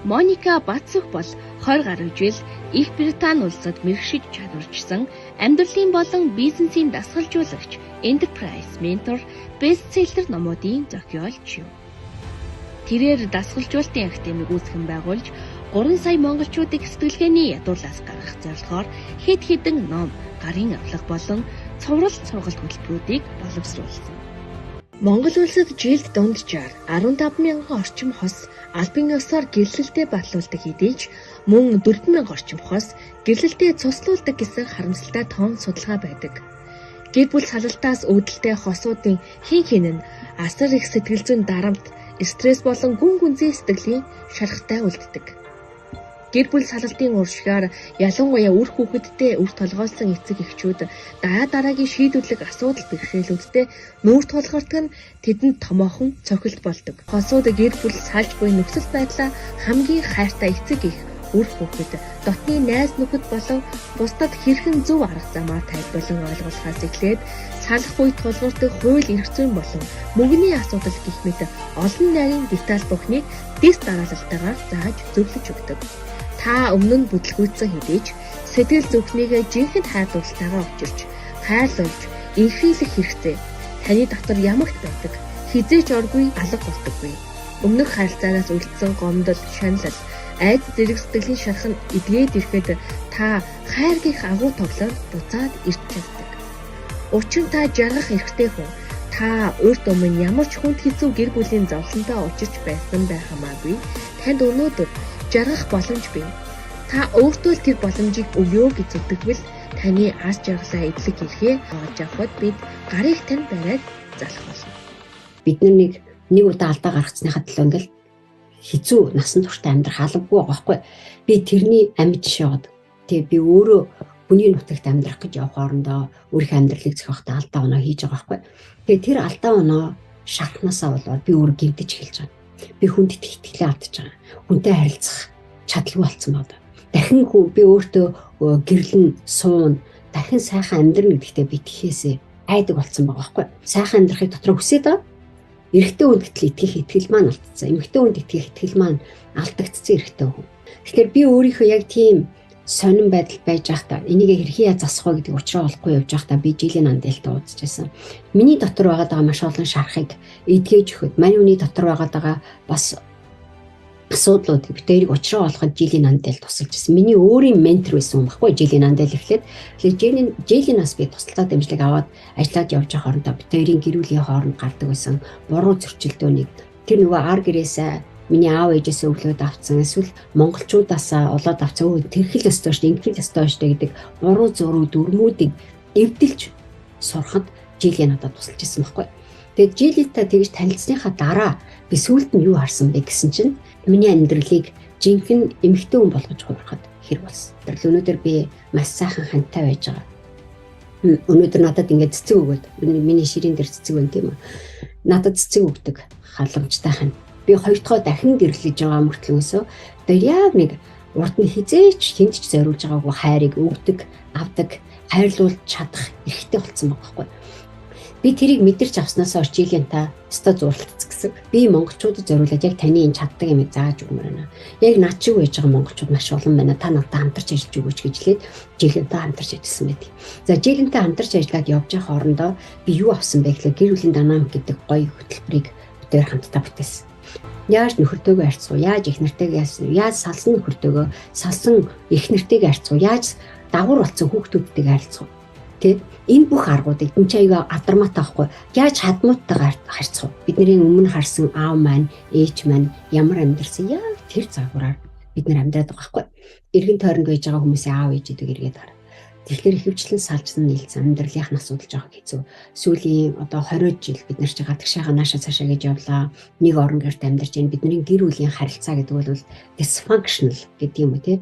Моника Бацөх бол 20 гаруй жил Их Британи улсад мэргэшиж чадварчсан амьдралын болон бизнесийн дасгалжуулагч, enterprise mentor, бестселлер номуудын зохиолч юм. Тэрээр дасгалжуулалтын академиг үүсгэн байгуулж 3 сая монголчуудыг сэтгэлгээний ядуурлаас гаргах зорилгоор хэд хэдэн ном, гарын авлага болон цуврал сургалт хөтөлбөрүүдийг боловсруулсан. Монгол улсад жилд дунджаар 15,000 орчим хос албан ёсоор гэрлэлтэд батлуулдаг хэдий ч мөн 4,000 орчим хос гэрлэлтэд цуслуулдаг гэсэн харамсалтай тоон судалгаа байдаг. Гэр бүл салалтаас үүдэлтэй хосуудын хин нь асар их сэтгэл зүйн дарамт, стресс болон гүн гүнзгий сэтгэлийн шархтай үлддэг. Гэр бүл салалтын уршгаар ялангуяа үр хүүхэдтэй үр толгойлсон эцэг эхчүүд дараагийн шийдвэрлэх асуудал бэрхшээлүүдтэй нүүр тулгардаг нь тэдэнд томоохон цохилт болдог. Хосууд гэр бүл салж буй нөхцөл байдлаа хамгийн хайртай эцэг эх, үр хүүхэд, дотны найз нөхөд болон бусдад хэрхэн зөв арга замаар тайлбарлан ойлгуулахаас эхлээд салах үе тулгардаг хууль эрх зүйн болон мөнгөний асуудал гэх мэт олон нарийн деталь бүхнийг дэс дараалалтайгаар зааж зөвлөж өгдөг. Та өмнө нь бүтлгүүцсэн хэдий ч сэтгэл зүрхнийг жинхэнэ хайр дурлалтайгаар учирч, хайрлуулж, инхрийлэх хэрэгтэй. Таны дотор ямагт байдаг, хизээч оргүй алга болдоггүй. Өмнөх харилцаараас үлдсэн гомдол, шаналл, айд зэрэг сэтгэлийн шарх нь эдгээд ирэхэд та хайргийнх агуу тоглоод буцаад ирж чаддаг. Учир нь та жаргах эрхтэй хүн. Та урд өмнө ямар ч хүнд хэцүү гэр бүлийн зовлонтой учирч байсан байх хамаагүй. Танд өнөөдөр жаргах боломж бий. Та өөртөө л тэр боломжийг өгөө гэж зүтгэвэл таны ас жаргалаа эдлэг хэлхээ олж авахд бид гарыг тань бариад залах болно. Бид нэг удаа алдаа гаргацсныхаа төлөө ингээл хэцүү насан туршид амьдрах албагүй байгаа байхгүй. Би тэрний амьд шоод тэгээ би өөрөө хүний нутагт амьдрах гэж явах хоорондоо өөрийнхөө амьдралыг зохиохдоо алдаа оноо хийж байгаа байхгүй. Тэгээ тэр алдаа оноо шатнаасаа болоод би өөрөө гэмтэж эхэлж байгаа. Би хүнд итгэлээ алдаж байгаа. Хүнтэй харилцах чадлагүй болсон байна. Дахин би өөртөө гэрлэн суун, дахин сайхан амьдрах гэдэгтээ би тэхээсээ айдаг болсон байгаа байхгүй. Сайхан амьдрахыг дотроо хүсээд байгаа. Эрэгтэй хүнд итгэх итгэл маань алдсан. Эмэгтэй хүнд итгэх итгэл маань алдагдсан эрэгтэй хүн. Тэгэхээр би өөрийнхөө яг тийм сонирн байдал байж байхдаа энийг хэрхэн засах вэ гэдэг учраа олохгүй явж байхдаа би жилийн андээлтэй уулзж байсан. Миний дотор байгаа маш олон шарахыг эдгэж өгөхөд, маний үний дотор байгаа бас асуудлуудыг битэрийг учраа олоход жилийн андээл тусалж байсан. Миний өөрийн ментор байсан юм баггүй жилийн андээл эхлээд. Тэгэхээр жилийнаас би тусалцаа дэмжлэг аваад ажиллаад явж байгаа хоорондоо битэрийн гэр бүлийн хооронд гардаг байсан буруу зөрчилдөөнийг тэр нөгөө ар гэрээсээ миний аав ээжээс өглөөд авцсан эсвэл монголчуудаас олоод авцсан тэрхэл өстөөш, инхэл өстөөш гэдэг буруу зуруу дүрмүүдийг эвдэлж сурахад жилийн надад тусалж байсан байхгүй. Тэгээд жилийнхаа тэгж танилцсныхаа дараа би сүүлд нь юу харсан бэ гэсэн чинь миний амьдралыг жинхэнэ эмэгтэй хүн болгож хуурахад хэрэг болсон. Тэр өнөөдөр би маш сайхан хантай байж байгаа. Өнөөдөр надад ингээд цэцэг өгөөд миний ширийн дээр цэцэг байна тийм үү. Надад цэцэг өгдөг халамжтай хань. Би хоёрдогоо дахин гэрлэж байгаа мөртлөөсөө тэр яг нэг урд нь хизээч хинтж зориулж байгаагүй хайрыг өгдөг, авдаг, хайрлуулж чадах эрхтэй болсон байгаа байхгүй. Би тэрийг мэдэрч авснаас жилийн та өстой зурлалцсан гэсэн. Би монголчуудад зориулаад яг таны энэ чаддаг юм зааж өгмөр байна. Яг над шиг байж байгаа монголчууд маш олон байна. Та надад хамтарч ажиллаж өгөөч гэж хэлээд жилийн та хамтарч ажилласан байдаг. За жилийн та хамтарч ажиллаад явж байгаа хоорондоо би юу авсан бэ гэхлээр гэр бүлийн динамик гэдэг гоё хөтөлбөрийг бүтээр хамтдаа бүтээсэн. Яаж нөхөртөөгөө харьцуу, яаж их нартайгаа яасан, яаж салсан нөхөртөөгөө, салсан их нартайгаа харьцуу, яаж дагуур болсон хүүхдүүдтэйгээ харьцуу. Тэ энэ бүх аргуудыг энэ ч аяга адармат аахгүй яаж хадмууттайгаар харьцуу. Бидний өмнө харсан аав маань, ээж маань ямар амьдэрсэн яг тэр загвараар бид нар амьдраад байгаа байхгүй. Эргэн тойронд байж байгаа хүмүүсийн аав ээжүүдийг эргээд хараа. Тэгэхээр ихэвчлэн салжсан нийлсэн амьдралынх нь асуудалж байгаа хэцүү. Сүүлийн одоо 20 жил бид нар ч гадагшаага наашаа цаашаа гэж явлаа. Нэг орон гэрт амьдарч байна. Бидний гэр бүлийн харилцаа гэдэг бол dysfunctional гэдэг юм уу те.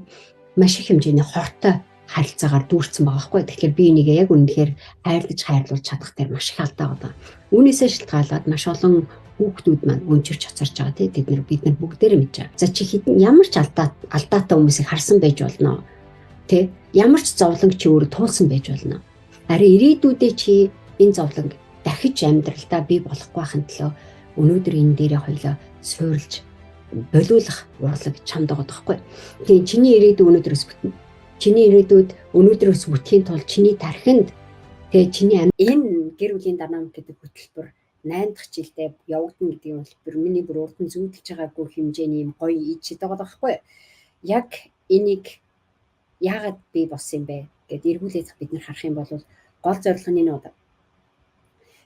Маш их хэмжээний хортой харилцаагаар дүүрсэн байгаа байхгүй. Тэгэхээр би энийг яг үнэхээр хайрлаж хайрлуулж чадах дээр маш их алдаа байгаа. Үүнээсээ шалтгаалаад маш олон хүүхдүүд маань өнчирч хоцорч байгаа те. Бид нар бүгдээрээ мэдж байгаа. За чи хэдэн ямар ч алдаатай хүмүүсийг харсан байж болно. Тэ ямар ч зовлонг чи өөрөө туулсан байж болно. Харин ирээдүйдээ чи энэ зовлонг дахиж амьдралдаа бий болохгүй байхын төлөө өнөөдөр энэ дээрээ хоёлоо суурилж болиулах урлаг чамд байгаа байхгүй. Тийм чиний ирээдүйд өнөөдрөөс бүтнэ. Чиний ирээдүйд өнөөдрөөс бүтгэхийн тулд чиний тархинд тэгээ чиний энэ гэр бүлийн динамик гэдэг хөтөлбөр 8 дахь жилдээ явагдана гэдэг юм бол миний бүр урд нь зүүдэлж байгаагүй хэмжээний юм гоё ижид байгаа байхгүй. Яг энийг яагаад би болсон юм бэ гэд эргүүлээд бид нар харах юм бол гол зорилго нь энэ.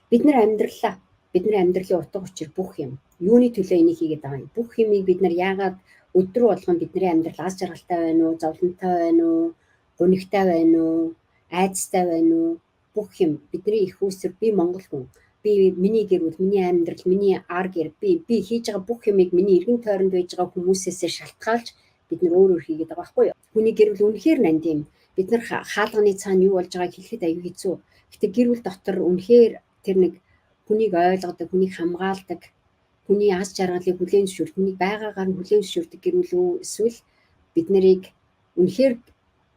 Бидний амьдралын утга учир бүх юм юуны төлөө энийг хийгээд байгаа юм. Бүх юмыг бид нар яагаад өдөр болгон бидний амьдрал аз жаргалтай байна уу, зовлонтой байна уу, гунигтай байна уу, айцтай байна уу, бүх юм бидний их үүсвэр би монгол хүн, би миний гэр бүл, миний амьдрал, миний ар гэр, би хийж байгаа бүх юмыг миний эргэн тойронд байж байгаа хүмүүсээс шалтгаалж бид нар өөр хийгээд байгаа байхгүй юу. Хүний гэр бүл үнэхээр нанд юм. Бид нар хаалганы цаана юу болж байгааг хэлэхэд аюу хэцүү. Гэтэ гэр бүл дотор үнэхээр тэр нэг хүнийг ойлгодог, хүнийг хамгаалдаг, хүний аз жаргалыг хүлээн зөвшөөрөх, хүнийг байгаагаар нь хүлээн зөвшөөрдөг гэр бүл үү, эсвэл бид нарыг үнэхээр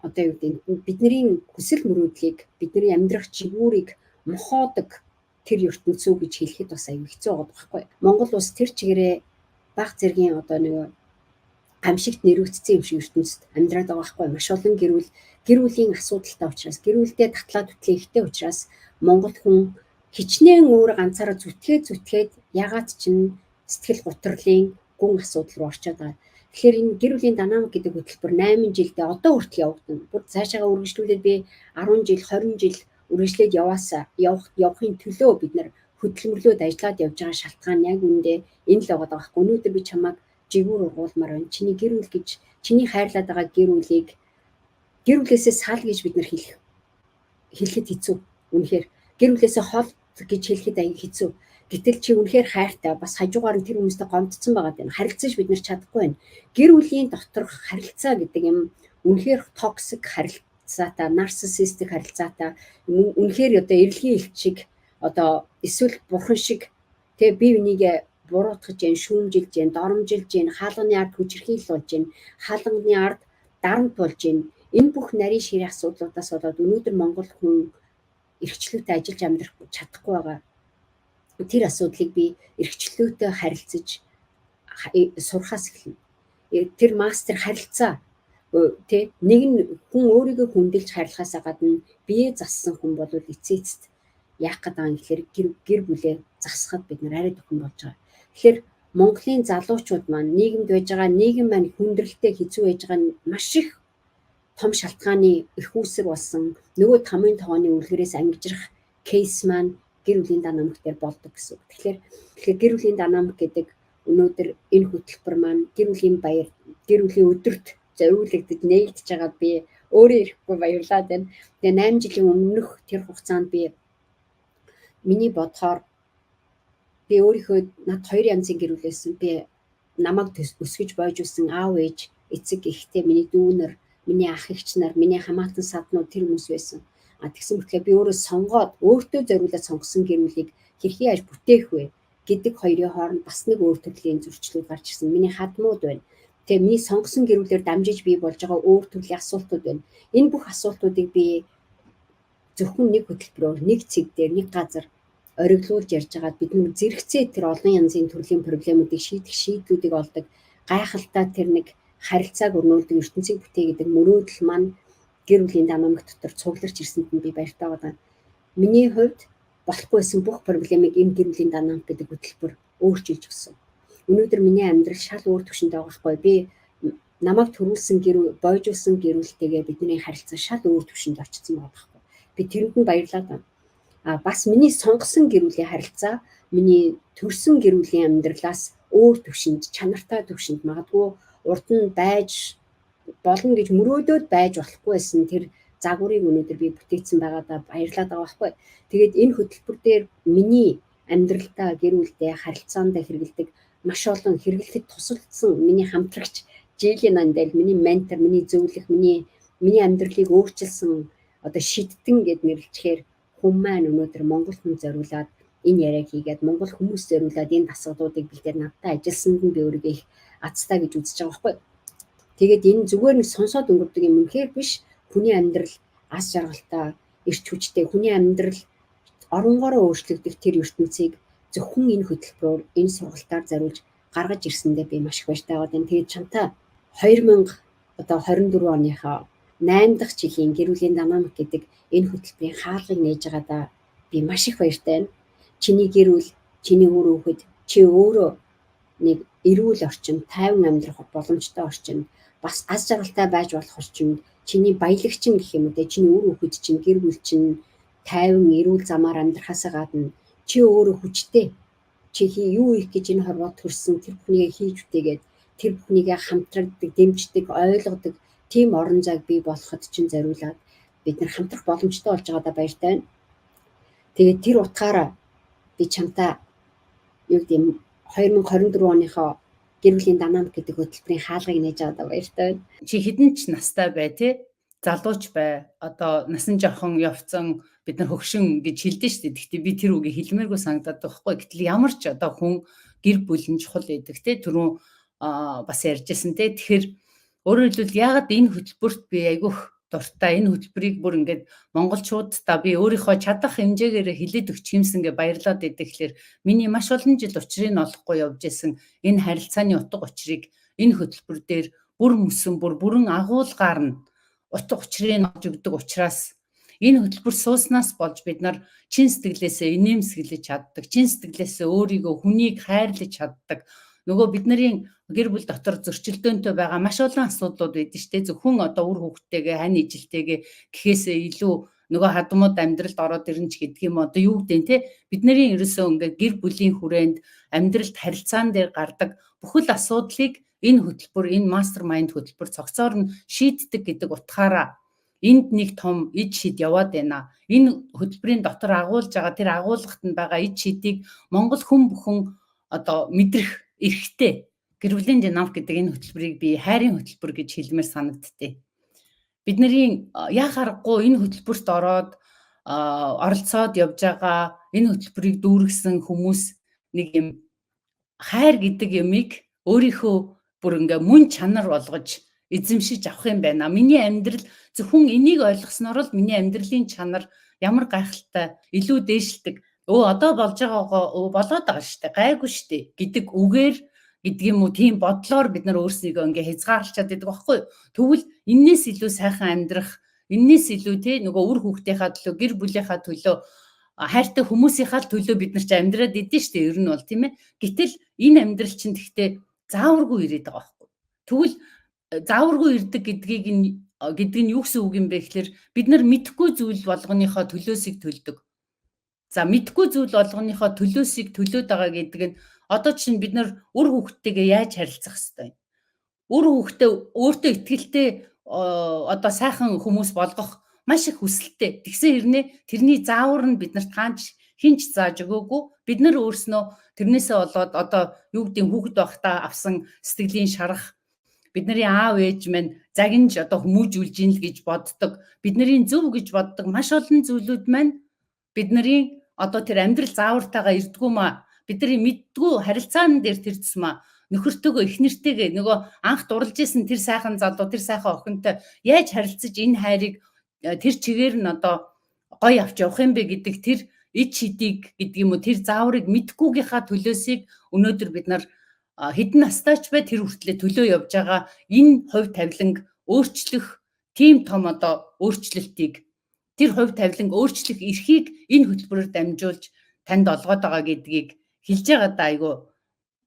одоо юу гэдэг нь бидний хүсэл мөрөөдлийг, бидний амьдрах чигүүрийг мохоодог тэр ертөнцөө гэж хэлэхэд бас аюу хэцүү байгаа байхгүй. Монгол улс тэр чигээрээ баг зэргийн одоо нэг амшигт нэрвэгдсэн юм шиг ертөнцид амьдраад байгаа байхгүй. Маш олон гэр бүлийн асуудалтай учраас, гэр бүлдээ татлаа түтлээ ихтэй учраас монгол хүн хичнээн өөр ганцаараа зүтгээд ягаад чинь сэтгэл гутралын гүн асуудал руу орчоод байгаа. Тэгэхээр энэ гэр бүлийн динамик гэдэг хөтөлбөр 8 жилдээ одоо хүртэл явагдана. Бүр цаашаа үргэлжлүүлээд би 10 жил, 20 жил үргэлжлээд явахын төлөө бид нар хөдөлмөрлөөд ажиллаад явж байгаа шалтгаан яг үүндээ энэ л байгаа байхгүй. Өнөөдөр би чамайг жигүүр ургуулмаар байна. Чиний гэр бүл гэж, чиний хайрлаад байгаа гэр бүлээсээ сал гэж бид нар хэлэхэд хэцүү. Үнэхээр гэр бүлээсээ хол гэж хэлэхэд аяг хэцүү. Гэтэл чи үнэхээр хайртай, бас хажуугаар нь тэр хүмүүстэй гомдсон байгаа байна. Харилцаж бид нар чадахгүй байна. Гэр бүлийн доторх харилцаа гэдэг юм үнэхээр токсик харилцаатай, нарциссистик харилцаатай, үнэхээр одоо эрэлгийн элч шиг, одоо эсвэл бурхан шиг тэгээ бие бинийгээ буруутгаж जैन, шүүмжилж जैन, доромжилж जैन, хаалганы ард хүчирхийлүүлж जैन, хаалганы ард дарамт болж जैन. Энэ бүх нарийн ширээ асуудлуудаас болоод өнөөдөр монгол хүн эрхчлөөтэй ажиллаж амьдрах чадахгүй байгаа. Тэр асуудлыг би эрхчлөөтэй харилцаж сурахаас эхэлнэ. Тэр мастер харилцаа нэг нь хүн өөрийгөө хүндэлж харилцахаас гадна бие зассан хүн бол эцээцт яах гэдэг юм гэхээр гэр бүлээ засахад бид нар арай төхөн болж байгаа. Тэгэхээр Монголын залуучууд маань нийгэмд байж байгаа нийгэм маань хүндрэлтэй хэцүү байж байгаа нь маш их том шалтгааны их үүсэр болсон нөгөө тамийн тооны үлгэрээс ангижрах кейс маань гэр бүлийн динамик дээр болдог гэсэн. Тэгэхээр гэр бүлийн динамик гэдэг өнөөдөр энэ хөтөлбөр маань гэр бүлийн баяр, гэр бүлийн өдөрт зориулагдаж нээлтж байгаад би өөрөө ирэхгүй баярлаад байна. Тэгээ 8 жилийн өмнөх тэр хугацаанд миний бодохоор би өөрийнхөө над 2 янзын гэр бүл байсан. Би намайг өсгөж бойж үсэн аав ээж, эцэг эхтэй, миний дүүнэр, миний ах эгч нар, миний хамаатан саднууд тэр хүмүүс байсан. Тэгсэн мэтлээ би өөрөө сонгоод өөртөө зориулаад сонгосон гэр бүлийг хэрхэн яаж бүтээх вэ гэдэг хоёрын хооронд бас нэг өөр төрлийн зөрчлүүд гарч ирсэн. Миний хадмууд байна. Тэгээ миний сонгосон гэр бүлээр дамжиж бий болж байгаа өөр төрлийн асуултууд байна. Энэ бүх асуултуудыг би зөвхөн нэг хөтөлбөрөөр, нэг цэг дээр, нэг газар ориглуулж ярьж байгаад бид нар зэрэгцээ тэр олон янзын төрлийн проблемуудыг шийдэх шийдлүүдийг олдог. Гайхалтай тэр нэг харилцааг өрнүүлдэг ертөнцийг бүтээгээд мөрөөдөл маань гэр бүлийн динамик дотор цугларч ирсэнд нь би баяртай байгаа. Миний хувьд болохгүйсэн бүх проблемыг энэ гэр бүлийн динамик гэдэг хөтөлбөр өөрчилж өгсөн. Өнөөдөр миний амьдрал шал өөр түвшинд байгаа байхгүй. Би намайг төрүүлсэн бойжуулсан гэр бүлтэйгээ бидний харилцаа шал өөр түвшинд очсон байгаа байхгүй. Би тэрэнд нь баярлаад байна. Бас миний сонгосон гэр бүлийн харилцаа миний төрсэн гэр бүлийн амьдралаас өөр түвшинд, чанартай түвшинд магадгүй урд нь байж болно гэж мөрөөдөөд байж болохгүй байсан тэр загварыг өнөөдөр би бүтээсэн байгаадаа баярлаад байгаа байхгүй. Тэгээд энэ хөтөлбөр дээр миний амьдралдаа гэр бүлдээ харилцаандаа хэрэгэлдэг маш олон хэрэглэхэд тусалдсан миний хамтрагч Жилийн Нандал, миний ментор, миний зөвлөх, миний амьдралыг өөрчилсөн одоо шидтэн гэд нэрлэхээр хүн маань өнөөдөр Монгол хүн зориулаад энэ яриаг хийгээд Монгол хүмүүс зориулаад энэ асуудлуудыг бэлдээд надтай ажилласанд нь би өөрийгөө их азтай гэж үзэж байгаа байхгүй. Тэгээд энэ зүгээр нэг сонсоод өнгөрдөг юм үнэхээр биш. Хүний амьдрал аз жаргалтай, эрч хүчтэй, хүний амьдрал оронгороо өөрчлөгдөх тэр ертөнцийг зөвхөн энэ хөтөлбөрөөр, энэ сургалтаар зориулж гаргаж ирсэндээ би маш их баяртай байгаа. Тэгээд чамтай 2024 оныхоо 8 дахь жилийн гэр бүлийн динамик гэдэг энэ хөтөлбөрийн хаалгыг нээж байгаадаа би маш их баяртай байна. Чиний гэр бүл, чиний үр хүүхэд, чи өөрөө нэг эрүүл орчин, тайван амьдрах боломжтой орчин, бас аз жаргалтай байж болох орчинд чиний баялагч гэх юм үү те, чиний үр хүүхэд чинь, гэр бүл чинь тайван эрүүл замаар амьдрахаас гадна чи өөрөө хүчтэй. Чи юу их гэж энэ хорвоод төрсөн тэр бүхнийг хийж үтээгээд тэр бүхнийг хамтрагддаг, дэмждэг, ойлгодог тийм орон зайг бий болоход чинь зориулаад бид нар хамтрах боломжтой болж байгаадаа баяртай байна. Тэгээд тэр утгаараа би чамтай юу гэдэг юм 2024 оныхоо гэр бүлийн динамик гэдэг хөтөлбөрийн хаалгыг нээж байгаадаа баяртай байна. Чи хэдэн ч настай бай тий, залууч бай, одоо насан жохон явцсан бид нар хөгшин гэж хэлдэж штэ. Гэхдээ би тэр үгийг хэлмээргүй санагдаад байхгүй. Гэтэл ямар ч одоо хүн гэр бүлийн чухал байдаг тий, түрүүн бас ярьжсэн тий. Тэгэхээр өөрөөр хэлбэл яагаад энэ хөтөлбөрт би айгүйх дуртай, энэ хөтөлбөрийг бүр ингээд монголчуудаа би өөрийнхөө чадах хэмжээгээр хилээд өгч юмсангээ баярлаад байдаг. Тэгэхээр миний маш олон жил учрыг олохгүй явж исэн энэ харилцааны утга учрыг энэ хөтөлбөр дээр бүрэн агуулгаар нь утга учрыг олж өгдөг учраас энэ хөтөлбөр сууснаас болж бид нар чин сэтгэлээсээ инээмсэглэж чаддаг, чин сэтгэлээсээ өөрийгөө хүнийг хайрлаж чаддаг. Нөгөө бидний гэр бүл дотор зөрчилдөөнтэй байгаа маш олон асуудлууд байдаг шүү дээ. Зөвхөн одоо үр хүүхдтэйгээ, хань ижилтэйгээ гэхээсээ илүү нөгөө хадмууд амьдралд ороод ирнэ ч гэдэг юм. Одоо юу гэдэг те, бидний ерөөсөө ингээд гэр бүлийн хүрээнд амьдралд харилцаан дээр гардаг бүхэл асуудлыг энэ хөтөлбөр, энэ мастер майнд хөтөлбөр цогцоор нь шийддэг гэдэг утгаараа энд нэг том эд шид яваад байна. Энэ хөтөлбөрийн дотор агуулж байгаа тэр агуулгад нь байгаа эд шидийг Монгол хүн бүхэн одоо мэдрэх эрхтэй. Гэр бүлийн динамик гэдэг энэ хөтөлбөрийг би хайрын хөтөлбөр гэж хэлмээр санагдтыг. Бидний яах аргагүй энэ хөтөлбөрт ороод оролцоод явж байгаа энэ хөтөлбөрийг дүүргэсэн хүмүүс нэг юм хайр гэдэг юмыг өөрийнхөө бүр ингээ мөн чанар болгож эзэмшиж авах юм байна. Миний амьдрал зөвхөн энийг ойлгосноор л миний амьдралын чанар ямар гайхалтай, илүү дээшлдэг. Одоо болж байгаагаа болоод байгаа штэ, гайгүй штэ гэдэг үгээр гэдэг юм уу, тийм бодлоор бид нар өөрсдийгөө ингээ хязгаарлалчаад байдаг байхгүй юу? Тэгвэл энээс илүү сайхан амьдрах, энээс илүү те нөгөө үр хүүхдийнхаа төлөө, гэр бүлийнхаа төлөө, хайртай хүмүүсийнхаа төлөө бид нар ч амьдраад идэв штэ, ер нь бол тийм ээ. Гэтэл энэ амьдрал чинь тэгтээ зааваргүй ирээд байгаа байхгүй юу? Тэгвэл зааваргүй ирдэг гэдгийг нь юу гэсэн үг юм бэ гэхээр бид нар мэдхгүй зүйл болгоныхоо төлөөсийг төлдөг. За мэдхгүй зүйл болгоныхоо төлөөсийг төлөөд байгаа гэдэг нь одоо чинь бид нар үр хүүхдтэйгээ яаж харилцах хэвтэй. Үр хүүхдээ өөртөө итгэлтэй одоо сайхан хүмүүс болгох маш их хүсэлтэй. Тэгсэн хэрнээ тэрний заавар нь бид нарт хаанч хинч зааж өгөөгүй. Бид нар өөрснөө тэрнээсээ болоод одоо юу гэдэг хүүхэд байхдаа авсан сэтгэлийн шарах, бидний аав ээж минь загинж одоо хүмүүжүүлж ийн л гэж боддог. Бидний зөв гэж боддог маш олон зүйлүүд маань бидний одоо тэр амьдрал заавартайгаа ирдгүү маа. Бидний мэддгүү харилцаан дээр тэр тусмаа нөхөртөөгөө эхнэртэйгээ нөгөө анх дурлж исэн тэр сайхан залуу, тэр сайхан охинтой яаж харилцаж энэ хайрыг тэр чигээр нь одоо гоё авч явах юм бэ гэдэг тэр эд шидийг гэдэг юм уу, тэр зааврыг мэдхгүйгийнхаа төлөөсийг өнөөдөр бид нар хэдэн настайч бай тэр хүртлээр төлөө явж байгаа энэ хувь тавиланг өөрчлөх тийм том одоо өөрчлөлтийг, тэр хувь тавиланг өөрчлөх эрхийг энэ хөтөлбөрөөр дамжуулж танд олгоод байгаа гэдгийг хэлж байгаа да. Айгу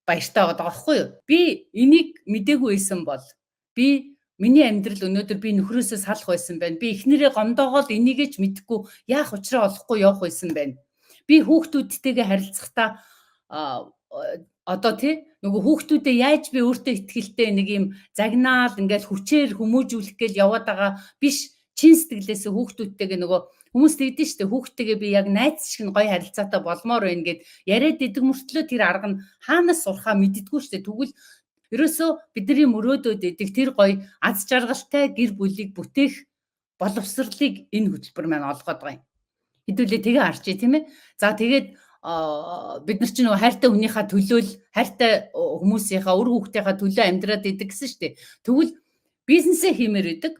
баяртай байгаа байхгүй юу? Би энийг мдээгүй байсан бол миний амьдрал өнөөдөр би нөхрөөсөө салах байсан байна. Би эхнэрээ гомдоогоод энийгээ ч мэдэхгүй яах учраа олохгүй явах байсан байна. Би хүүхдүүдтэйгээ харилцахдаа одоо тий нөгөө хүүхдүүдээ яаж би өөртөө итгэлтэй нэг юм загнаал ингээл хүчээр хүмүүжүүлэх гээл яваад байгаа биш. Чин сэтгэлээсээ хүүхдүүдтэйгээ нөгөө хүмүүс тэгдэж штэ, хүүхдтэйгээ би яг найз шиг гоё харилцаатай болмоор байна гэд яриад идэг мөртлөө тэр арга нь хаанаас сурхаа мэддэггүй штэ. Тэгвэл ерөөсөө бидний мөрөөдөд идэг тэр гоё аз жаргалтай гэр бүлийг бүтээх боловсролыг энэ хөтөлбөр маань олгоод байгаа юм. Хэдүүлээ тэгээ харчээ тийм ээ. За тэгээд бид нар чинь нөгөө хайртай хүнийхээ төлөө л хайртай хүмүүсийнхаа үр хүүхдийнхаа төлөө амьдраад идэг гэсэн штэ. Тэгвэл бизнесээ хиймээр идэг.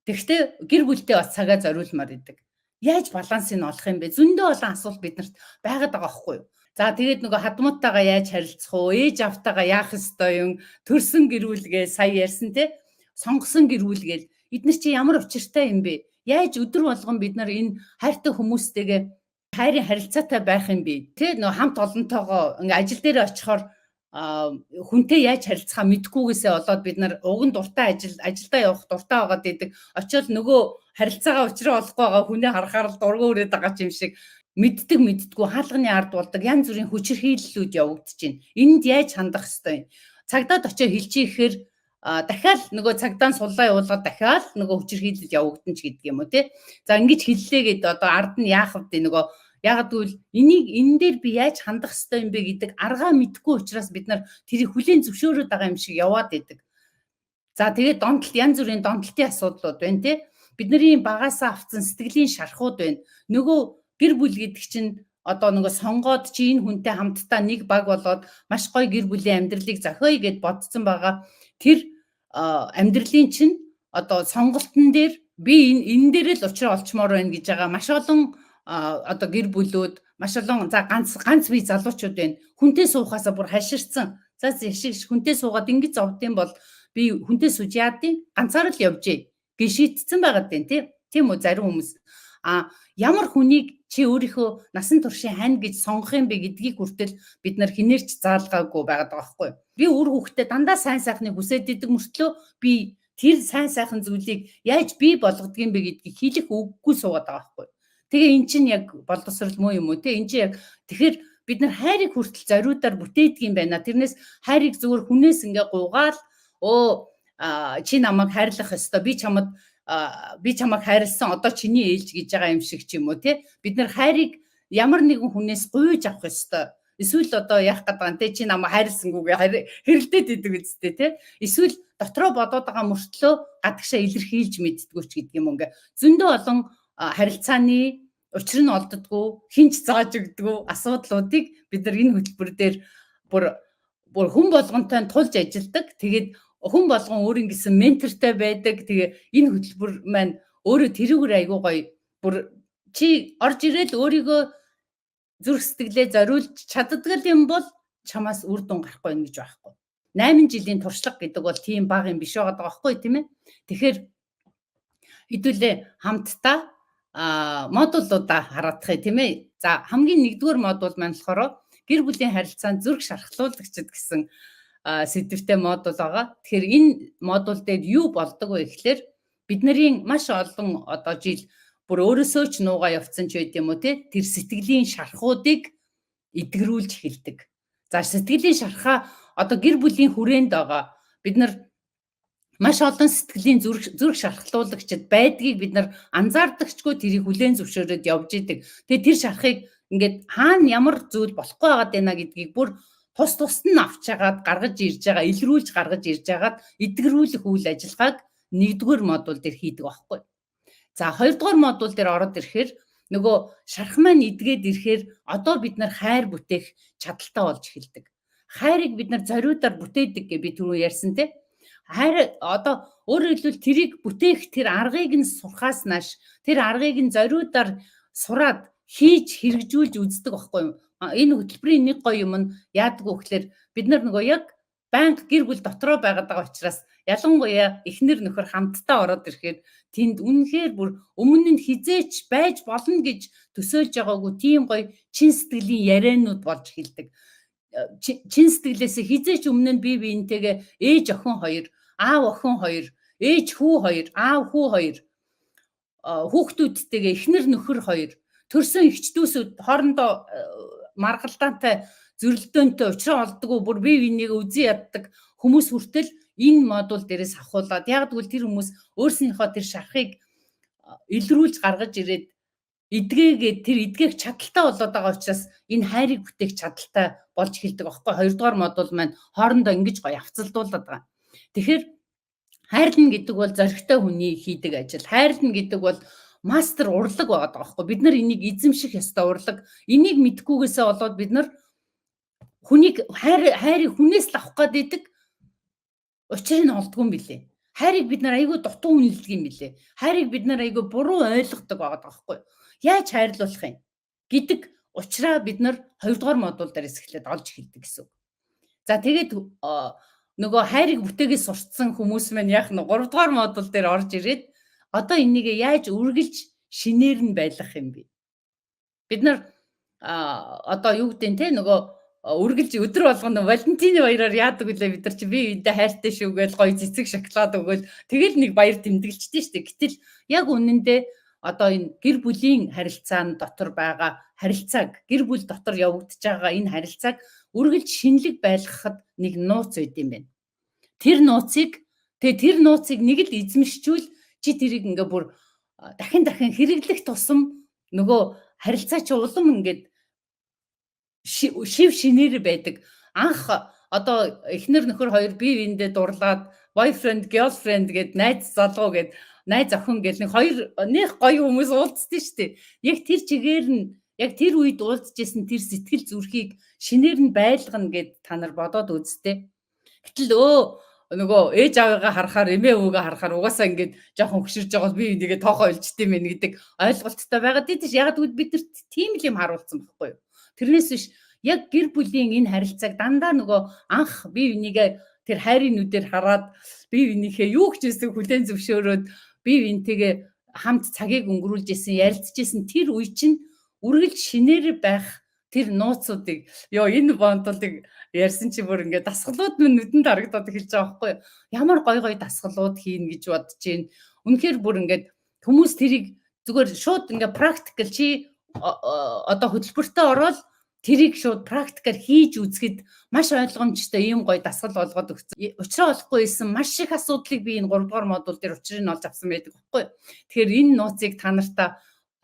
Тэгвэл гэр бүлтэй бас цагаа зориулмаар идэг. Яаж балансыг олох юм бэ? Зөндөө олон асуулт биднэрт байгаад байгаа байхгүй юу? За тэгээд нөгөө хадмууттайгаа яаж харилцах уу? Ээж автайгаа яах ёстой юм? Төрсөн гэрүүлгээ сая ярьсан те. Сонгосон гэрүүлгээл эдгээр чи ямар учиртай юм бэ? Яаж өдөр болгон бид нар энэ хайртай хүмүүстэйгээ хайрын харилцаатай байх юм бэ? Тэ нөгөө хамт олонтойгоо ингээ ажил дээр очихоор хүнтэй яаж харилцахаа мэдхгүйгээсээ болоод бид нар уг нь дуртай ажилдаа явах дуртай байгаад идэг. Очоод нөгөө харилцаагаа учраа олохгүй байгаа хүнээ харахаар л дургу өрөөд байгаа юм шиг мэддэггүй хаалганы ард болдог янз бүрийн хүчирхийллүүд явагдаж байна. Энд яаж хандах ёстой юм? Цагдаад очоо хэлчихээ гэхээр дахиад нөгөө цагдаа суллаа явуулгаад дахиад нөгөө хүчирхийлэл явагдана ч гэдэг юм уу те. За ингэж хэллээ гэд одоо ард нь яах вэ нөгөө яг гэвэл энийг энэ дээр би яаж хандах ёстой юм бэ гэдэг аргаа мэдэхгүй учраас бид нар тэрийг хүлээн зөвшөөрöd байгаа юм шиг яваад идэг. За тэгээд донтолт янз бүрийн донтолтын асуудлууд байна те. Бидний багаасаа авсан сэтгэлийн шархууд байна. Нөгөө гэр бүл гэдэг чинь одоо нөгөө сонгоод чи энэ хүнтэй хамтдаа нэг баг болоод маш гоё гэр бүлийн амьдралыг зохиоё гэд бодсон байгаа. Тэр амьдралын чинь одоо сонголтын дээр би энэ дээр л учраа олчмоор байна гэж байгаа маш олон одоо гэр бүлүүд маш олон за ганц бие залуучууд байна. Хүнтэй суухаасаа бүр хаширсан. За шиг хүнтэй суугаад ингэж зовдсон бол би хүнтэй сууж яадیں ганцаар л явжээ гэж шийдсэн байгаад байна тийм үү зарим хүмүүс ямар хүнийг чи өөрийнхөө насан туршийн хань гэж сонгох юм бэ гэдгийг хүртэл бид нар хинээрч заалгаагүй байгаад байгаа байхгүй. Би үр хүүхдээ дандаа сайн сайхныг хүсээд идэг мөртлөө би тэр сайн сайхан зүйлийг яаж бий болгодог юм бэ гэдгийг хэлэх үггүй суугаад байгаа байхгүй. Тэгээ эн чинь яг боловсрал муу юм уу те? Эн чинь яг тэгэхээр бид нар хайрыг хүртэл зориудаар бүтээдэг юм байна. Тэрнээс хайрыг зөвхөн хүнээс ингээ гуйгаал чи намайг хайрлах ёстой. Би чамайг хайрлсан одоо чиний ээлж гэж байгаа юм шиг ч юм уу те. Бид нар хайрыг ямар нэгэн хүнээс гуйж авах ёстой. Эсвэл одоо яах гэдэг юм те чи намайг хайрлсангүйгээ хэрэлдээд идэг үстэй те. Эсвэл дотроо бодоод байгаа мөртлөө гадагшаа илэрхийлж мэддэггүй ч гэдэг юм ингээ. Зөндөө олон харилцааны учир нь олддоггүй, хинч зааж өгдөггүй асуудлуудыг бид нар энэ хөтөлбөр дээр бүр хүн болгонтой тулж ажилдаг. Тэгээд хүн болгон өөрийн гэсэн ментортой байдаг. Тэгээ энэ хөтөлбөр маань өөрөө тэрүүгээр айгуу гоё. Бүр чи орж ирээд өөрийгөө зүрх сэтгэлээ зориулж чаддаг юм бол чамаас үр дүн гарахгүй юм гэж байхгүй. 8 жилийн туршлага гэдэг бол тийм бага юм биш байгаа байхгүй тийм ээ. Тэгэхээр хэдүүлээ хамтдаа модулуудаа хараадах тийм ээ. За хамгийн нэгдүгээр модуль маань болохоор гэр бүлийн харилцаанд зүрх шархлуулагчид гэсэн сэдвтэй модуль байгаа. Тэгэхээр энэ модуль дээр юу болдог вэ гэхээр бидний маш олон одоо жил бүр өөрөөсөө ч нуугаа явцсан ч байд юм уу те тэр сэтгэлийн шархуудыг эдгэрүүлж эхэлдэг. За сэтгэлийн шархаа одоо гэр бүлийн хүрээнд байгаа. Бид нар маш олон сэтгэлийн зүрх шархлуулагчид байдгийг бид нар анзаардагчгүй тэрийг хүлээн зөвшөөрөөд явж идэг. Тэгээ тэр шархыг ингээд хаана ямар зүйл болохгүй байгаад байна гэдгийг бүр тус нь авч хагаад гаргаж ирж байгаа, илрүүлж гаргаж ирж хагаад эдгэрүүлэх үйл ажиллагааг нэгдүгээр модуль дээр хийдэг байхгүй. За хоёрдугаар модуль дээр ороод ирэхээр нөгөө шарх маань эдгээд ирэхээр одоо бид нар хайр бүтээх чадaltaй болж эхэлдэг. Хайрыг бид нар зориудаар бүтээдэг гэж би түрүү ярьсан те. Хайр одоо өөрөөр хэлбэл тэрийг бүтээх тэр аргыг нь сурхаас нааш тэр аргыг нь зориудаар сураад хийж хэрэгжүүлж үздэг байхгүй юу? Энэ хөтөлбөрийн нэг гоё юм нь яадаг вэ гэхээр бид нар нөгөө яг банк гэр бүл дотроо байгаад байгаа учраас ялангуяа эхнэр нөхөр хамтдаа ороод ирэхээр тэнд үнэхээр бүр өмнө нь хизээч байж болно гэж төсөөлж байгаагүй тийм гоё чин сэтгэлийн яриануд болж эхэлдэг. Чин сэтгэлээсээ хизээч өмнө нь бие биентэйгээ ээж охин хоёр, аав охин хоёр, ээж хүү хоёр, аав хүү хоёр, хүүхдүүдтэйгээ эхнэр нөхөр хоёр, төрсөн эгчдүүсүүд хоорондоо маргалдаантай зөрөлдөөнтэй учраа олдгоо бүр бие биенийг үзэн яддаг хүмүүс хүртэл энэ модуль дээрээс авахуулаад яг тэгвэл тэр хүмүүс өөрсдийнхөө тэр шархыг илрүүлж гаргаж ирээд эдгээгээд тэр эдгээх чадaltaй болоод байгаа учраас энэ хайрыг бүтээх чадaltaй болж эхэлдэг аахгүй. Хоёрдугаар модуль маань хоорондоо ингэж гоё авцалдуулаад байгаа. Тэгэхээр хайрлна гэдэг бол зоригтой хүний хийдэг ажил. Хайрлна гэдэг бол мастер урлаг байгаа байхгүй. Бид нар энийг эзэмших ёстой урлаг. Энийг мэдхгүйгээсээ болоод бид нар хүнийг хайрыг хүнээс л авах гэдэг учрыг нь олдгүй юм билээ. Хайрыг бид нар айгүй дутуу үнэлдэг юм билээ. Хайрыг бид нар айгүй буруу ойлгодог байгаа байхгүй. Яаж хайрлуулах юм гэдэг учраа бид нар 2 дугаар модуль дээрээс эхлээд олж эхэлдэг гэсэн үг. За тэгээд нөгөө хайрыг бүтээгээ сурцсан хүмүүс маань яг 3 дугаар модуль дээр орж ирээд одоо энийг яаж үргэлж шинээр нь байлгах юм бэ? Бид нар одоо юу гэдэг те нөгөө үргэлж өдөр болгоно Валентины баяраар яадаг үлээ бид нар чи би энтэй хайртай шүү гэж гоё цэцэг шоколад өгөөл тэгэл нэг баяр тэмдэглэжтэй штэ. Гэтэл яг үнэндээ одоо энэ гэр бүлийн харилцаан дотор байгаа харилцааг гэр бүл дотор явагдаж байгаа энэ харилцааг үргэлж шинэлэг байлгахад нэг нууц байд юм байна. Тэр нууцыг нэг л эзэмшчүүл чи тэрийг ингээ бүр дахин хэрэглэх тусам нөгөө харилцаа чи улам ингээд шив шинээр байдаг. Анх одоо эхнэр нөхөр хоёр бие биендээ дурлаад boyfriend girlfriend гэд найз залуу гэд найз охин гэл нэг хоёр нэг гоё хүмүүс уулздаг шүү дээ. Яг тэр чигээр нь яг тэр үед уулзж исэн тэр сэтгэл зүрхийг шинээр нь байлгана гэд та нар бодоод үзтээ. Гэтэл нөгөө ээж аваагаа харахаар эмээ өвгөө харахаар угаасаа ингээд жоохон хөширж байгаа би нэгээ тоохоо илжтэй мэн гэдэг ойлголттой байгаад тийш яг бид нар тийм л юм харуулсан байхгүй юу. Тэрнээс биш яг гэр бүлийн энэ харилцааг дандаа нөгөө анх бие бинийгээ тэр хайрын нүдээр хараад бие бинийхээ юу хчээсээ хүлээн зөвшөөрөөд бие бинтэйгээ хамт цагийг өнгөрүүлж исэн ярилцж исэн тэр үе чинь үргэлж шинээр байх тэр нууцуудыг энэ бонтолыг ярьсан чи бүр ингээд дасгалууд минь нүдэнд харагдаад эхэлж байгаа байхгүй юу. Ямар гой дасгалууд хийн гэж бодож байна. Үнэхээр бүр ингээд хүмүүс тэрийг зүгээр шууд ингээд практикал чи одоо хөтөлбөртөө ороод тэрийг шууд практикаар хийж үзэхэд маш ойлгомжтой ийм гоё дасгал болгоод өгсөн. Учраа олохгүйсэн маш их асуудлыг би энэ 3 дугаар модуль дээр учрыг нь олж авсан байдаг байхгүй юу. Тэгэхээр энэ нууцыг та нартаа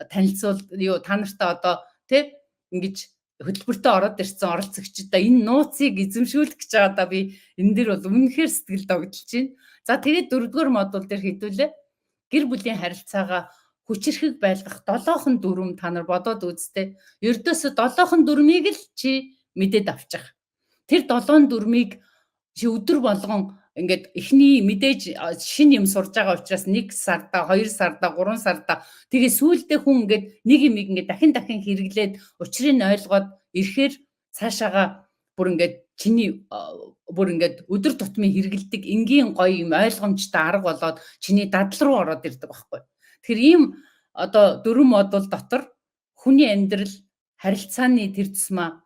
танилцуул та нартаа одоо тий ингэж хөтөлбөртөө ороод ирсэн оролцогчдаа энэ нууцыг эзэмшүүлэх гэж байгаа да би энэ дэр бол үнэхээр сэтгэл догдолж байна. За тэгээд 4 дугаар модуль дээр хэдүүлээ гэр бүлийн харилцаагаа хүчирхэг байлгах 7хон дүрм та нар бодоод үзтээ. Ердөөсө 7хон дүрмийг л чи мэдээд авчих. Тэр 7 дүрмийг чи өдөр болгон ингээд эхний мэдээж шин юм сурж байгаа учраас 1 сарда 2 сарда 3 сарда тэгээ сүүлдээ хүн ингээд нэг юм ингээд дахин хэрэглээд учрыг нь ойлгоод ирэхээр цаашаага бүр ингээд чиний бүр ингээд өдөр тутмын хэрэгэлдэг энгийн гоё юм ойлгомжтой арга болоод чиний дадал руу ороод ирдэг байхгүй. Тэгэхээр ийм одоо 4 модуль дотор хүний амьдрал харилцааны тэр тусмаа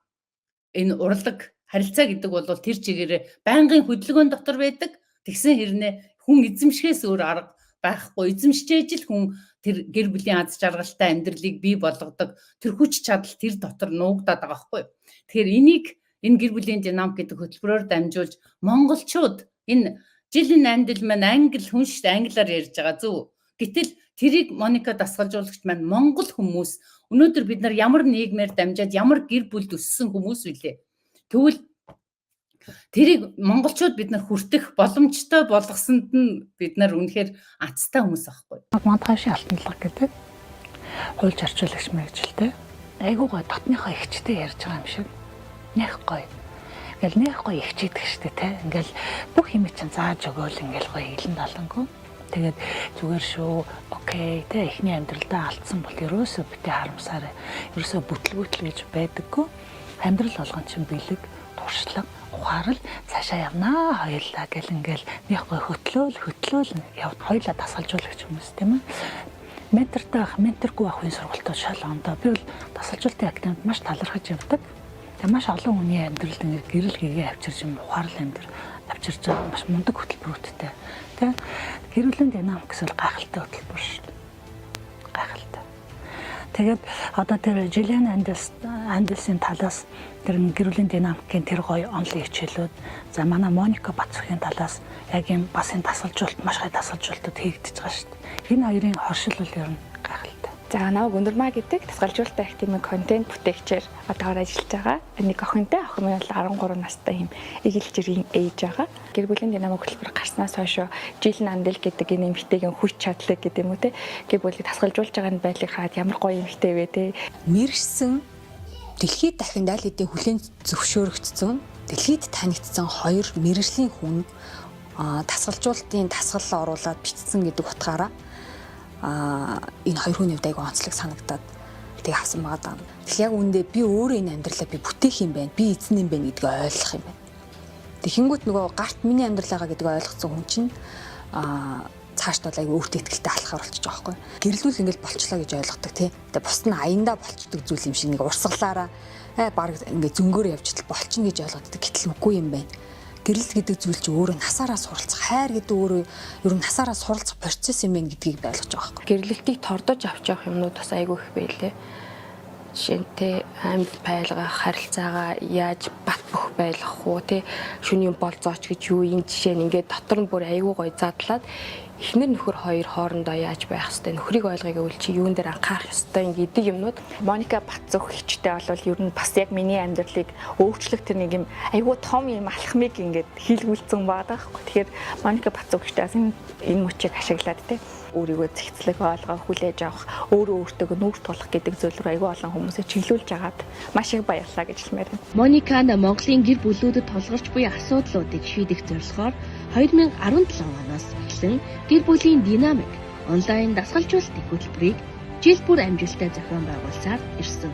энэ урлаг харилцаа гэдэг бол тэр чигээрээ байнгын хөдөлгөөн дотор байдаг. Тэгсэн хэрнээ хүн эзэмшихээс өөр арга байхгүй. Эзэмшчээж л хүн тэр гэр бүлийн аз жаргалтай амьдралыг бий болгодог. Тэр хүч чадал тэр дотор нуугдаад байгаа байхгүй. Тэгэхээр энийг энэ гэр бүлийн динамик гэдэг хөтөлбөрөөр дамжуулж монголчууд энэ жилийн андил маань англи хүн шүү дээ англиар ярьж байгаа зөв. Гэтэл тэрийг Моника дасгалжуулагч маань монгол хүмүүс өнөөдөр бид нар ямар нийгмээр дамжаад ямар гэр бүлд өссөн хүмүүс үлээ. Тэгвэл тэрийг монголчууд бид нар хүртэх боломжтой болгосонд нь бид нар үнэхээр азтай хүмүүс аахгүй. Монтажийн алтанлаг гэдэг хуульч орчуулагч мэргэжилтэй. Айгуу гой дотныхоо ихчтэй ярьж байгаа юм шиг. Нэх гой. Ингээл нэх гой ихчийдэг штэ те. Ингээл бүх юм чинь зааж өгөөл ингээл гой илэн далангуу. Тэгээд зүгээр шүү. Окей. Тэ эхний амьдралдаа алдсан бол ерөөсөө битээ харамсаарай. Ерөөсөө бүтлгүүтэл гэж байдаггүй. Амьдрал болгон чинь бэлэг, туршлага, ухаарал цаашаа явнаа хоёлаа гэл ингээл нэг гой хөтлөөл явд хоёлаа дасгалжуулагч хүмүүс тийм ээ. Ментортой ах, менторгүй ахын сургалтад шалгондоо би бол дасгалжуулалтын академид маш талархаж явдаг. Тэгээ маш олон хүний амьдралд ингэ гэрэл гэгээ авчирч юм ухаарал амьдрал авчирч байгаа маш мундаг хөтөлбөрүүдтэй. Тэ гэр бүлийн динамик гэсэн гайхалтай хөтөлбөр шүү дээ. Гайхалтай. Тэгээд одоо тэр Жилиан Андерсын талаас тэр гэр бүлийн динамикийн тэр гоё онлын хичээлүүд за манай Моника Бацхийн талаас яг юм бас энэ дасгалжуулалт маш гоё дасгалжуулалтууд хийгдэж байгаа шүү дээ. Энэ хоёрын хоршил бол ер нь гайхалтай. За намайг Өнөрмаа гэдэг дасгалжуулалтын академийн контент бүтээгчээр одоогоор ажиллаж байгаа. Нэг охинтой, охин минь бол 13 настай юм эгэл жирийн ээж байгаа. Гэр бүлийн динамик хөтөлбөр гарснаас хойш жилийн андил гэдэг энэ эмэгтэйгийн хүч чадлыг гэдэг юм уу те гэр бүлийг дасгалжуулж байгаа нь байдлыг хараад ямар гоё эмэгтэй вэ те. Мэргэсэн дэлхийд дахин аль хэдийн хүлээн зөвшөөрөгдсөн дэлхийд танигдсан хоёр мэргэжлийн хүн дасгалжуулалтын дасгал оруулаад бичсэн гэдэг утгаараа энэ хоёр хүний хувьд айгүй онцлог санагдаад тийг авсан байгаа даа. Тэгэхээр яг үүндээ би өөрөө энэ амьдралаа би бүтээх юм байна. Би эзэн юм байна гэдгийг ойлгох юм байна. Тэгэхингүүт нөгөө гарт миний амьдралаа гэдгийг ойлгоцсон хүн чинь цаашд бол аягүй өөртөө ихтэй алхахаар болчих жоохоо. Гэрлүүл ингээл болчлоо гэж ойлгодог тий. Тэгээ бус нь аяндаа болчдөг зүйл юм шиг нэг урсгалаараа баг ингээ зөнгөөр явж тал болчихно гэж ойлгоддог. Гэтэл үгүй юм байна. Гэрэл гэдэг зүйл чинь өөрөө насаараа суралцах, хайр гэдэг өөрөө ер нь насаараа суралцах процесс юм байна гэдгийг ойлгож байгаа байхгүй. Гэрлэлтийг тордож авч явах юмнууд бас айгүй их байлээ. Жишээлбэл амьд байлгах, харилцаагаа яаж бат бөх байлгах уу те шүний болзооч гэж юу юм жишээ нь ингээд дотор нь бүр айгүй гоё задлаад эхнэр нөхөр хоёр хоорондоо яаж байх хэвтэй нөхрийг ойлгоё гэвэл чи юун дээр анхаарах хэвтэй гэдэг юмнууд Моника Бацөх хичтэй бол ер нь бас яг миний амьдралыг өөрчлөх тэр нэг юм айгүй том юм алхмыг ингээд хийлгүүлсэн байгаа байхгүй. Тэгэхээр Моника Бацөх хичтэй энэ мөчийг ашиглаад те өөрийгөө зэгцлэг ойлгох, хүлээж авах, өөртөө нүүр тулах гэдэг зүйл рүү айгүй олон хүмүүсээ чиглүүлж агаад маш их баярлалаа гэж хэлмээр байна. Моника Монголын гэр бүлүүдэд тулгарч буй асуудлуудыг шийдэх зорилгоор 2017 оноос эхлэн гэр бүлийн динамик онлайн дасгалжуулалтын хөтөлбөрийг жил бүр амжилттай зохион байгуулсаар ирсэн.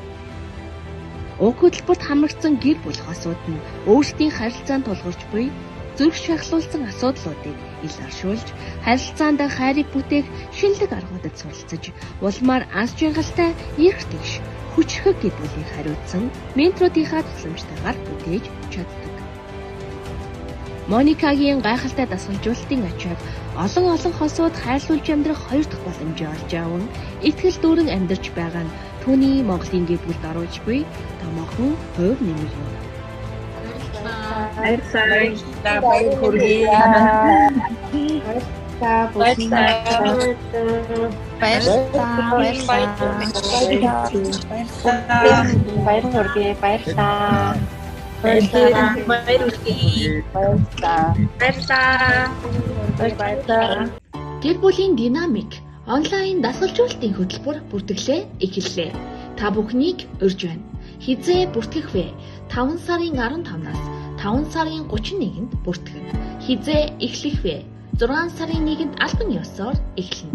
Уг хөтөлбөрт хамрагдсан гэр бүл хосууд нь өөрсдийн харилцаанд тулгарч буй зүрх шахлуулсан асуудлуудыг ил оршуулж, харилцаанд хайрыг бүтээх шинэлэг аргуудад суралцаж, улмаар анс жаргалтай эрх тэгш хүчрхэг гэр бүлийг хариуцсан менторуудынхаа тусламжтайгаар бүтээж чаддаг. Моникагийн гайхалтай дасгалжуулалтын ачааг олон хосууд хайрлуулж амьдрах хоёр дахь боломжийг олж аван итгэл дүүрэн амьдарч байгаа нь түүний Монголын гэр бүлд оруулж буй томоохон хувь нэмэр юм. Баярлалаа. Баяр хүргэе. Гэр бүлийн динамик онлайн дасгалжуулалтын хөтөлбөр бүртгэлээ эхэллээ. Та бүхнийг урьж байна. Хизээ бүртгэх вэ? 5 сарын 15-наас 5 сарын 31-нд бүртгэнэ. Хизээ эхлэх вэ? 6 сарын 1-нд албан ёсоор эхэлнэ.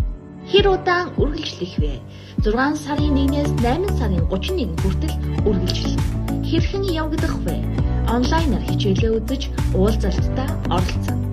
Хэр удаан үргэлжлэх вэ? 6 сарын 1-ээс 8 сарын 31-нд хүртэл үргэлжлэнэ. Хэрхэн явагдах вэ? Онлайнаар хичээлээ үзэж уулзалтад оролцоно.